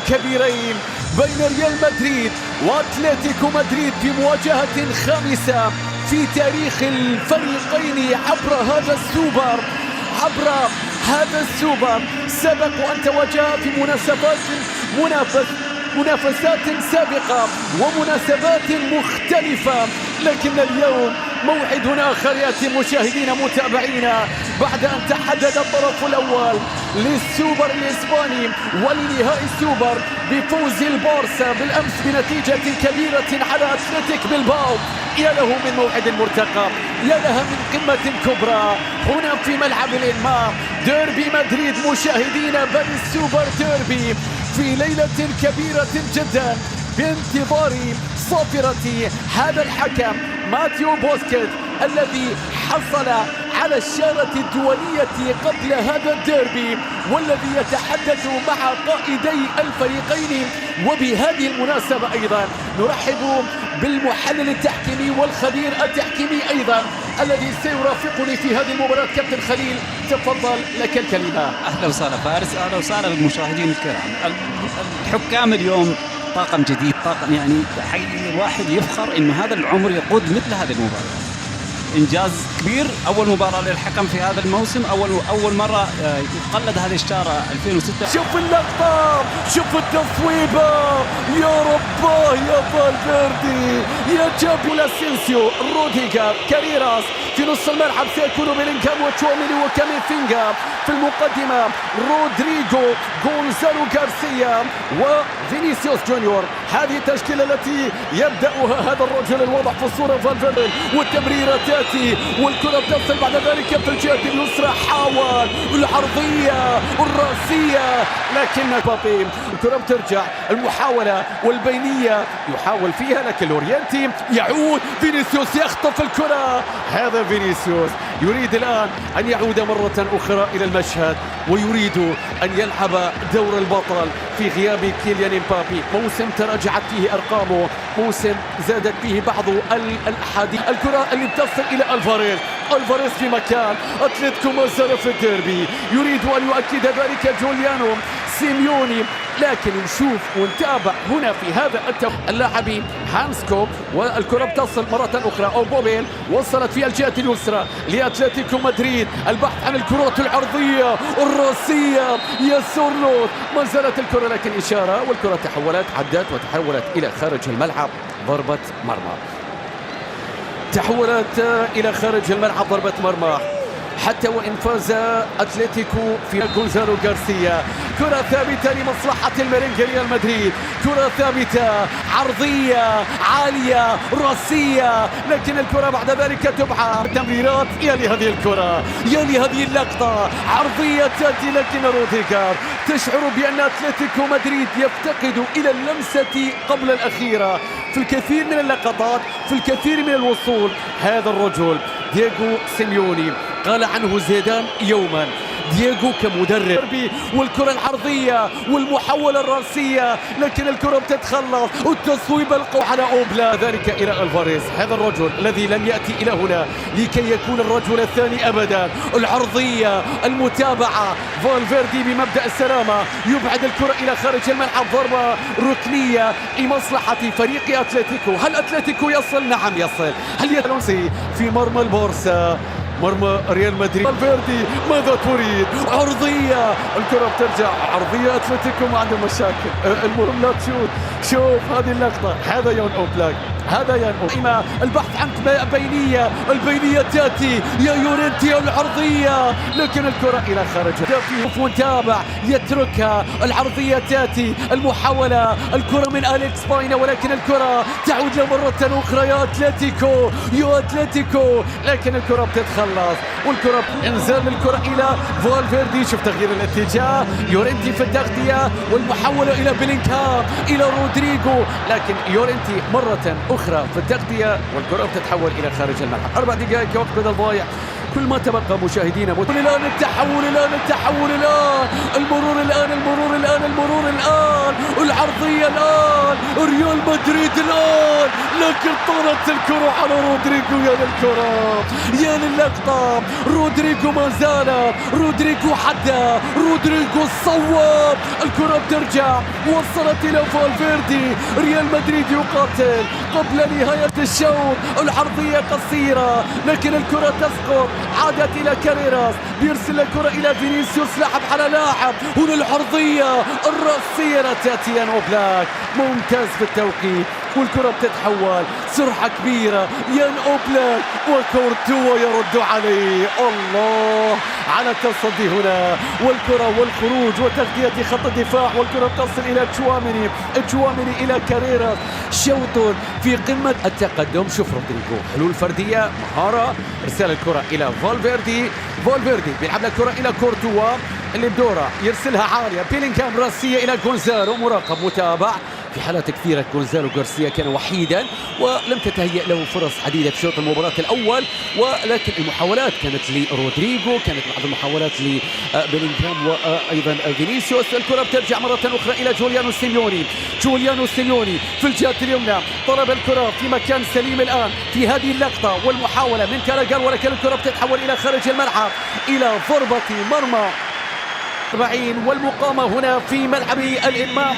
الكبيرين بين ريال مدريد وأتلتيكو مدريد في مواجهة خامسة في تاريخ الفريقين عبر هذا السوبر. سبق أن تواجه في منافسات سابقة ومناسبات مختلفة، لكن اليوم موعد آخر يأتي مشاهدينا متابعينا بعد أن تحدد الطرف الأول للسوبر الإسباني ولنهائي السوبر بفوز البارسا بالأمس بنتيجة كبيرة على أتلتيك بلباو. يا له من موعد مرتقب، يا لها من قمة كبرى هنا في ملعب الإنماء. ديربي مدريد مشاهدينا، بل السوبر ديربي في ليلة كبيرة جدا بانتظار صافرة هذا الحكم ماتيو بوسكيت الذي حصل على الشارة الدولية قبل هذا الديربي، والذي يتحدث مع قائدي الفريقين. وبهذه المناسبة أيضا نرحب بالمحلل التحكيمي والخبير التحكيمي أيضا الذي سيرافقني في هذه المباراة. كابتن خليل تفضل، لك الكلمة. أهلا وسهلا فارس، أهلا وسهلا بالمشاهدين الكرام. الحكام اليوم طاقم جديد، طاقم يعني حقيقي الواحد يفخر إنه هذا العمر يقود مثل هذه المباراة. إنجاز كبير، أول مباراة للحكم في هذا الموسم، أول مرة يتقلد هذه الشارة 2006. شوف اللقطة، شوف التصويبة، يا رباه يا فالفيردي، يا جابي لاسينسيو، روديجر، كاريراس في نص الملعب سيكون بيلينغهام وتشواميني وكاميفينغا في المقدمة، رودريغو، غونزالو غارسيا وفينيسيوس جونيور. هذه التشكيلة التي يبدأها هذا الرجل الواضح في الصورة فالفيردي، والتمريرة تأتي والكرة تصل بعد ذلك في الجهة اليسرى، حاول العرضية الرأسية لكن بابي الكرة بترجع، المحاولة والبينية يحاول فيها لكن لورينتي يعود، فينيسيوس يخطف الكرة. هذا فينيسيوس يريد الآن أن يعود مرة أخرى إلى المشهد ويريد أن يلعب دور البطل في غياب كيليان امبابي. موسم تراجعت فيه أرقامه، موسم زادت فيه بعض الأحاديث. الكرة اللي بتصل إلى ألفاريز في مكان أتلتيكو ما زال في الديربي، يريد أن يؤكد ذلك جوليانو سيميوني، لكن نشوف ونتابع هنا في هذا اللاعب هانسكو، والكرة بتصل مرة أخرى أو بوبيل وصلت في الجهة اليسرى لأتلتيكو مدريد. البحث عن الكرات العرضية الرأسية يا سورلوت، ما زالت الكرة لكن إشارة، والكرة عدت وتحولت إلى خارج الملعب ضربة مرمى. تحولت إلى خارج الملعب ضربة مرمى، حتى وإن فاز أتلتيكو في غونزالو غارسيا. كرة ثابتة لمصلحة الميرينغ ريال مدريد، كرة ثابتة عرضية عالية رأسية، لكن الكرة بعد ذلك تبعد. تمريرات، يا لهذه الكرة، يا لهذه اللقطة، عرضية تأتي لكن روديجر تشعر بأن أتلتيكو مدريد يفتقد إلى اللمسة قبل الأخيرة في الكثير من اللقطات، في الكثير من الوصول. هذا الرجل دييغو سيميوني قال عنه زيدان يوما، دييغو كمدرب، والكرة العرضية والمحاولة الرأسية، لكن الكرة بتتخلص والتصويب القوي على أوبلا، ذلك إلى ألفاريز. هذا الرجل الذي لم يأتي إلى هنا لكي يكون الرجل الثاني أبدا. العرضية، المتابعة، فالفيردي بمبدأ السلامة يبعد الكرة إلى خارج الملعب، ضربة ركنية لمصلحة فريق أتلتيكو. هل أتلتيكو يصل؟ نعم يصل. هل يتلونسي في مرمى البارسا، مرمى ريال مدريد؟ فالفيردي ماذا تريد؟ عرضية، الكرة بترجع، عرضية أتلتيكو ما عنده مشاكل. المهم لا تشوت. شوف هذه اللقطة، هذا يون أوبلاك، هذا يون أوبلاك. البحث عن بينية، البينية تأتي، يا يورنتي العرضية، لكن الكرة إلى خارج. متابع يتركها، العرضية تأتي، المحاولة، الكرة من أليكس باينا، ولكن الكرة تعود له مرة أخرى. يا أتلتيكو، يا أتلتيكو، لكن الكرة بتتخلص، والكرة انزال الكرة إلى فالفيردي. شوف تغيير الاتجاه، يورنتي في التغطية، والمحاولة إلى بيلينغهام، إلى رودريغو، لكن يورنتي مرة أخرى في التغطية، والكرة بتتحول إلى خارج الملعب. 4 دقائق وقت بدل ضايع. كل ما تبقى مشاهدينا الآن التحول، المرور الآن، العرضية الآن، ريال مدريد الآن لكن طارت الكرة على رودريجو. يا للكرة، يا للقطة، رودريجو ما زال، رودريجو حدى، رودريجو صوب، الكرة بترجع، وصلت إلى فالفيردي. ريال مدريد يقاتل قبل نهاية الشوط، العرضية قصيرة لكن الكرة تسقط، عادت إلى كاريراس، بيرسل الكرة إلى فينيسيوس، لاعب على لاعب، هنا العرضية الرأسية تأتي يان أوبلاك، ممتاز في التوقيت، والكرة بتتحول، سرعة كبيرة، يان أوبلاك وكورتوا يرد عليه. الله على التصدي هنا، والكرة والخروج وتغطية خط الدفاع، والكرة تصل إلى تشواميني إلى كاريراس، شوط في قمة التقدم. شوف رودريجو، حلول فردية، مهارة، ارسال الكرة إلى فالفيردي بيلعب الكرة إلى كورتوا اللي بدورة يرسلها عالية، بيلينغهام راسية إلى غونزالو، مراقب متابع. في حالات كثيرة غونزالو غارسيا كان وحيدا ولم تتهيأ له فرص عديدة في شوط المباراة الأول، ولكن المحاولات كانت لرودريجو، كانت بعض المحاولات لبيلينغهام وأيضا فينيسيوس. الكرة بترجع مرة أخرى إلى جوليانو سيميوني في الجهة اليمنى، طلب الكرة في مكان سليم الآن في هذه اللقطة والمحاولة من كاراغال، ولكن الكرة بتتحول إلى خارج الملعب إلى ضربة مرمى. والمقامة هنا في ملعب الإمام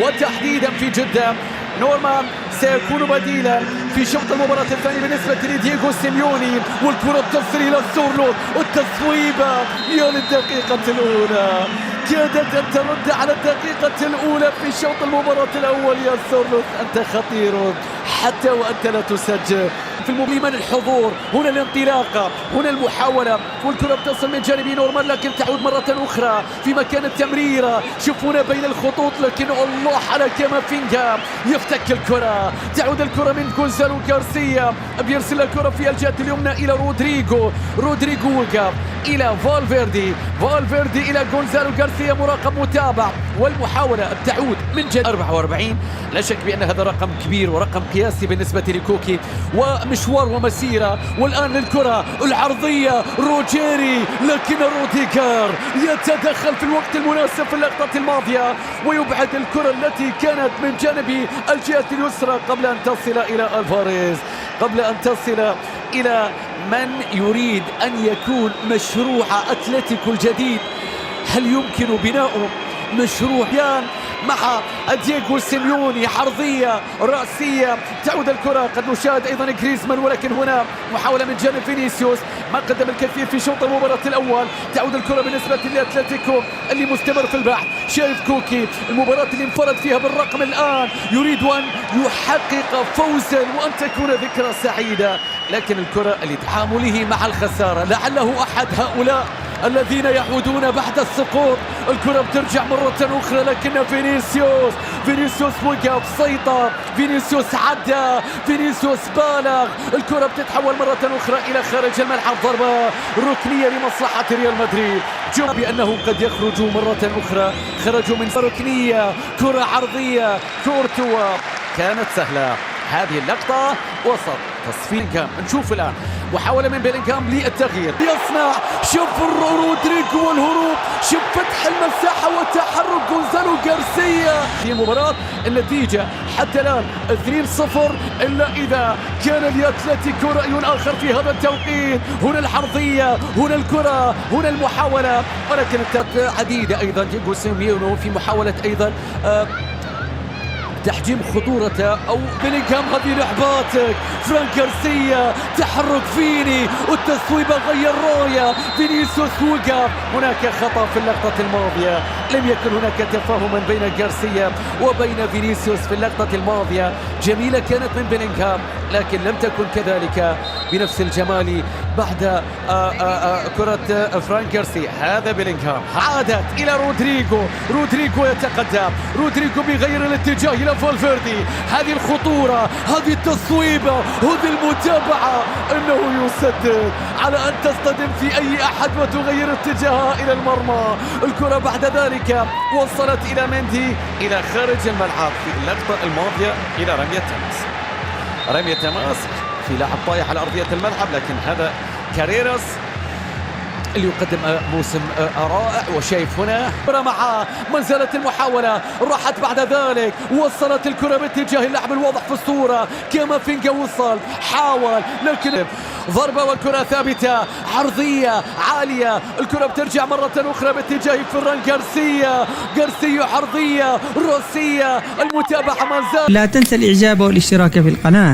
وتحديدا في جدة. نورمان سيكون بديلا في شوط المباراة الثاني بالنسبة لدييغو سيميوني، والكرة تصل إلى سورلوث، التصويبة يا للدقيقة الأولى، كادت أن ترد على الدقيقة الأولى في شوط المباراة الأول. يا سورلوث أنت خطير حتى وأنت لا تسجل. في المبين الحضور، هنا الانطلاقة، هنا المحاولة، والكرة بتصل من جانب نورمان لكن تعود مرة أخرى في مكان التمريرة. شوف هنا بين الخطوط، لكن الله على كامافينجا يفتك الكرة، تعود الكرة من غونزالو غارسيا، بيرسل الكرة في الجهة اليمنى إلى رودريجو وقف إلى فالفيردي إلى غونزالو غارسيا، مراقب متابع، والمحاولة تعود من جانب 44. لا شك بأن هذا رقم كبير ورقم قياسي بالنسبة لكوكي ومشوار ومسيرة. والآن للكرة العرضية روجيري، لكن روديغر يتدخل في الوقت المناسب في اللقطة الماضية ويبعد الكرة التي كانت من جانب الجهة اليسرى قبل أن تصل إلى ألفاريز، قبل أن تصل إلى من يريد أن يكون مشروع أتلتيكو الجديد. هل يمكن بناء مشروع مع دييغو سيميوني؟ عرضية رأسية، تعود الكرة، قد نشاهد أيضا غريزمان، ولكن هنا محاولة من جانب فينيسيوس ما قدم الكثير في شوط المباراة الأول. تعود الكرة بالنسبة لأتلتيكو اللي مستمر في البحث. شايف كوكي المباراة اللي انفرد فيها بالرقم، الآن يريد أن يحقق فوزا وأن تكون ذكرى سعيدة، لكن الكرة لتعامله مع الخسارة، لعله أحد هؤلاء الذين يعودون بعد السقوط. الكرة بترجع مرة أخرى لكن فينيسيوس وقف، سيطر، فينيسيوس عدى، فينيسيوس بالغ، الكرة بتتحول مرة أخرى إلى خارج الملعب، ضربة ركنية لمصلحة ريال مدريد. بأنه قد يخرجوا مرة أخرى، خرجوا من ركنية، كرة عرضية، كورتوا كانت سهلة هذه اللقطة، وسط تصفيق. نشوف الآن محاولة من بيلينغهام للتغيير، يصنع، شوف رودريجو والهروب، شوف فتح المساحة وتحرك غونزالو غارسيا في المباراة. النتيجة حتى الآن 2-0، إلا إذا كان لأتلتيكو رأي آخر في هذا التوقيت. هنا العرضية، هنا الكرة، هنا المحاولة، ولكن عديدة أيضا دييغو سيميوني في محاولة أيضا تحجيم خطورته، أو بيلينغهام هذه لعباتك، فرانك غارسيا، تحرك فيني، والتصويبة غير راية، فينيسيوس وقف. هناك خطأ في اللقطة الماضية، لم يكن هناك تفاهما بين غارسيا وبين فينيسيوس في اللقطة الماضية. جميلة كانت من بيلينغهام لكن لم تكن كذلك بنفس الجمال بعد كرة فرانك غارسيا. هذا بيلينغهام، عادت إلى رودريجو يتقدم، رودريجو بغير الاتجاه إلى فالفيردي. هذه الخطورة، هذه التصويبة، هذه المتابعة، إنه يسدد على أن تصطدم في أي أحد وتغير اتجاهها إلى المرمى. الكرة بعد ذلك وصلت إلى مندي إلى خارج الملعب في اللقطة الماضية إلى رمية تماس في لاعب طايح على أرضية الملعب، لكن هذا كاريراس اللي يقدم موسم رائع. وشايف هنا مع ما زالت المحاولة، راحت بعد ذلك وصلت الكرة باتجاه اللاعب الواضح في الصورة، كامافينجا وصل حاول لكن ضربة والكرة ثابتة عرضية عالية، الكرة بترجع مرة أخرى باتجاه فران غارسيا عرضية راسية، المتابعة ما زال. لا تنسى الإعجاب والاشتراك في القناة.